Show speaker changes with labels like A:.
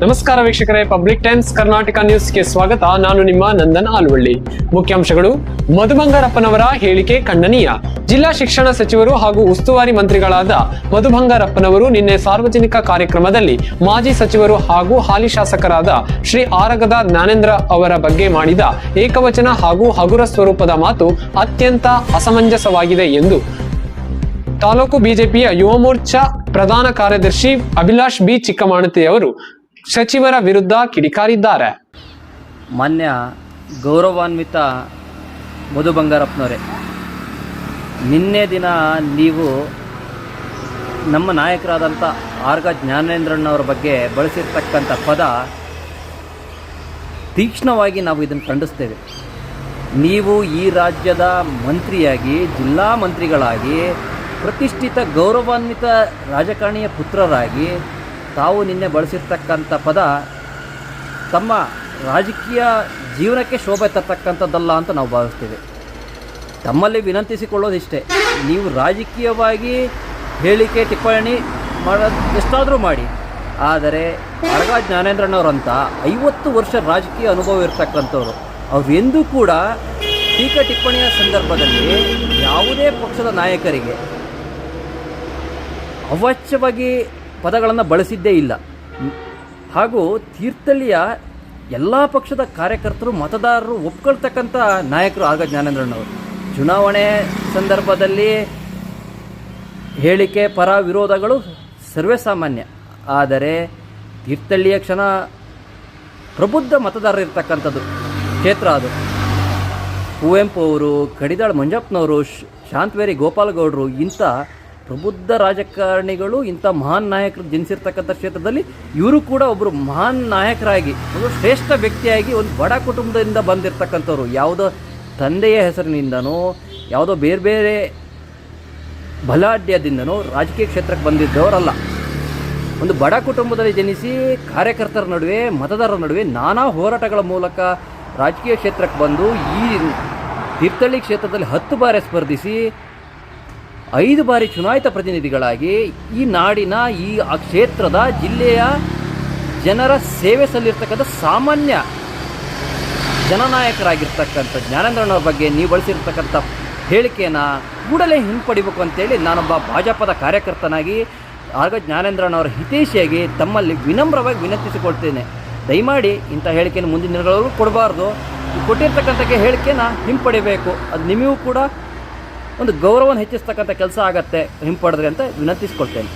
A: ನಮಸ್ಕಾರ ವೀಕ್ಷಕರೇ, public times Karnataka ನ್ಯೂಸ್ಗೆ ಸ್ವಾಗತ. ನಾನು ನಿಮ್ಮ ನಂದನ್ ಆಲ್ವಳ್ಳಿ. ಮುಖ್ಯಾಂಶಗಳು: ಮಧು ಬಂಗಾರಪ್ಪನವರ ಹೇಳಿಕೆ ಖಂಡನೀಯ. ಜಿಲ್ಲಾ ಶಿಕ್ಷಣ ಸಚಿವರು ಹಾಗೂ ಉಸ್ತುವಾರಿ ಮಂತ್ರಿಗಳಾದ ಮಧು ಬಂಗಾರಪ್ಪನವರು ನಿನ್ನೆ ಸಾರ್ವಜನಿಕ ಕಾರ್ಯಕ್ರಮದಲ್ಲಿ ಮಾಜಿ ಸಚಿವರು ಹಾಗೂ ಹಾಲಿ ಶಾಸಕರಾದ ಶ್ರೀ ಆರಗದ ಜ್ಞಾನೇಂದ್ರ ಅವರ ಬಗ್ಗೆ ಮಾಡಿದ ಏಕವಚನ ಹಾಗೂ ಹಗುರ ಸ್ವರೂಪದ ಮಾತು ಅತ್ಯಂತ ಅಸಮಂಜಸವಾಗಿದೆ ಎಂದು ತಾಲೂಕು ಬಿಜೆಪಿಯ ಯುವ ಮೋರ್ಚಾ ಪ್ರಧಾನ ಕಾರ್ಯದರ್ಶಿ ಅಭಿಲಾಷ್ ಬಿ ಚಿಕ್ಕಮಾಣತಿಯವರು ಸಚಿವರ ವಿರುದ್ಧ ಕಿಡಿಕಾರಿದ್ದಾರೆ.
B: ಮಾನ್ಯ ಗೌರವಾನ್ವಿತ ಮಧು ಬಂಗಾರಪ್ಪನವರೇ, ನಿನ್ನೆ ದಿನ ನೀವು ನಮ್ಮ ನಾಯಕರಾದಂಥ ಆರ್ಗ ಜ್ಞಾನೇಂದ್ರಣ್ಣವರ ಬಗ್ಗೆ ಬಳಸಿರ್ತಕ್ಕಂಥ ಪದ ತೀಕ್ಷ್ಣವಾಗಿ ನಾವು ಇದನ್ನು ಖಂಡಿಸ್ತೇವೆ. ನೀವು ಈ ರಾಜ್ಯದ ಮಂತ್ರಿಯಾಗಿ, ಜಿಲ್ಲಾ ಮಂತ್ರಿಗಳಾಗಿ, ಪ್ರತಿಷ್ಠಿತ ಗೌರವಾನ್ವಿತ ರಾಜಕಾರಣಿಯ ಪುತ್ರರಾಗಿ ತಾವು ನಿನ್ನೆ ಬಳಸಿರ್ತಕ್ಕಂಥ ಪದ ತಮ್ಮ ರಾಜಕೀಯ ಜೀವನಕ್ಕೆ ಶೋಭೆ ತರ್ತಕ್ಕಂಥದ್ದಲ್ಲ ಅಂತ ನಾವು ಭಾವಿಸ್ತೇವೆ. ತಮ್ಮಲ್ಲಿ ವಿನಂತಿಸಿಕೊಳ್ಳೋದಿಷ್ಟೇ, ನೀವು ರಾಜಕೀಯವಾಗಿ ಹೇಳಿಕೆ ಟಿಪ್ಪಣಿ ಮಾಡೋದು ಎಷ್ಟಾದರೂ ಮಾಡಿ, ಆದರೆ ಆರ್ಗ ಜ್ಞಾನೇಂದ್ರಣ್ಣವರಂಥ 50 ವರ್ಷ ರಾಜಕೀಯ ಅನುಭವ ಇರ್ತಕ್ಕಂಥವ್ರು, ಅವ್ರು ಎಂದೂ ಕೂಡ ಟೀಕಾ ಟಿಪ್ಪಣಿಯ ಸಂದರ್ಭದಲ್ಲಿ ಯಾವುದೇ ಪಕ್ಷದ ನಾಯಕರಿಗೆ ಅವಾಚ್ಯವಾಗಿ ಪದಗಳನ್ನು ಬಳಸಿದ್ದೇ ಇಲ್ಲ. ಹಾಗೂ ತೀರ್ಥಹಳ್ಳಿಯ ಎಲ್ಲ ಪಕ್ಷದ ಕಾರ್ಯಕರ್ತರು, ಮತದಾರರು ಒಪ್ಕೊಳ್ತಕ್ಕಂಥ ನಾಯಕರು ಆರ್ಗ ಜ್ಞಾನೇಂದ್ರಣ್ಣವರು. ಚುನಾವಣೆ ಸಂದರ್ಭದಲ್ಲಿ ಹೇಳಿಕೆ ಪರ ವಿರೋಧಗಳು ಸರ್ವೇ ಸಾಮಾನ್ಯ. ಆದರೆ ತೀರ್ಥಹಳ್ಳಿಯ ಪ್ರಬುದ್ಧ ಮತದಾರರು ಇರ್ತಕ್ಕಂಥದ್ದು ಕ್ಷೇತ್ರ ಅದು. ಕುವೆಂಪು ಅವರು, ಕಡಿದಾಳ್ ಮಂಜಪ್ಪನವರು, ಶಾಂತವೇರಿ ಗೋಪಾಲಗೌಡರು, ಇಂಥ ಪ್ರಬುದ್ಧ ರಾಜಕಾರಣಿಗಳು, ಇಂಥ ಮಹಾನ್ ನಾಯಕರು ಜನಿಸಿರ್ತಕ್ಕಂಥ ಕ್ಷೇತ್ರದಲ್ಲಿ ಇವರು ಕೂಡ ಒಬ್ಬರು ಮಹಾನ್ ನಾಯಕರಾಗಿ, ಒಂದು ಶ್ರೇಷ್ಠ ವ್ಯಕ್ತಿಯಾಗಿ, ಒಂದು ಬಡ ಕುಟುಂಬದಿಂದ ಬಂದಿರತಕ್ಕಂಥವ್ರು. ಯಾವುದೋ ತಂದೆಯ ಹೆಸರಿನಿಂದನೋ ಯಾವುದೋ ಬೇರೆ ಬೇರೆ ಬಲಾಢ್ಯದಿಂದನೋ ರಾಜಕೀಯ ಕ್ಷೇತ್ರಕ್ಕೆ ಬಂದಿದ್ದವರಲ್ಲ. ಒಂದು ಬಡ ಕುಟುಂಬದಲ್ಲಿ ಜನಿಸಿ ಕಾರ್ಯಕರ್ತರ ನಡುವೆ, ಮತದಾರರ ನಡುವೆ ನಾನಾ ಹೋರಾಟಗಳ ಮೂಲಕ ರಾಜಕೀಯ ಕ್ಷೇತ್ರಕ್ಕೆ ಬಂದು ಈ ತೀರ್ಥಹಳ್ಳಿ ಕ್ಷೇತ್ರದಲ್ಲಿ 10 ಬಾರಿ ಸ್ಪರ್ಧಿಸಿ 5 ಬಾರಿ ಚುನಾಯಿತ ಪ್ರತಿನಿಧಿಗಳಾಗಿ ಈ ನಾಡಿನ, ಈ ಕ್ಷೇತ್ರದ, ಜಿಲ್ಲೆಯ ಜನರ ಸೇವೆ ಸಲ್ಲಿರ್ತಕ್ಕಂಥ ಸಾಮಾನ್ಯ ಜನನಾಯಕರಾಗಿರ್ತಕ್ಕಂಥ ಜ್ಞಾನೇಂದ್ರಣ್ಣವ್ರ ಬಗ್ಗೆ ನೀವು ಬಳಸಿರ್ತಕ್ಕಂಥ ಹೇಳಿಕೆಯನ್ನು ಕೂಡಲೇ ಹಿಂಪಡಿಬೇಕು ಅಂತೇಳಿ ನಾನೊಬ್ಬ ಭಾಜಪದ ಕಾರ್ಯಕರ್ತನಾಗಿ, ಆರ್ಗ ಜ್ಞಾನೇಂದ್ರಣ್ಣವರ ಹಿತೈಷಿಯಾಗಿ ತಮ್ಮಲ್ಲಿ ವಿನಮ್ರವಾಗಿ ವಿನಂತಿಸಿಕೊಳ್ತೇನೆ. ದಯಮಾಡಿ ಇಂಥ ಹೇಳಿಕೆಯನ್ನು ಮುಂದಿನ ದಿನಗಳಲ್ಲೂ ಕೊಡಬಾರ್ದು. ಕೊಟ್ಟಿರ್ತಕ್ಕಂಥ ಹೇಳಿಕೆಯನ್ನು ಹಿಂಪಡಿಬೇಕು. ಅದು ನಿಮಗೂ ಕೂಡ ಒಂದು ಗೌರವವನ್ನು ಹೆಚ್ಚಿಸ್ತಕ್ಕಂಥ ಕೆಲಸ ಆಗತ್ತೆ ಹಿಂಪಡೆದ್ರಿ ಅಂತ ವಿನಂತಿಸ್ಕೊಳ್ತೇನೆ.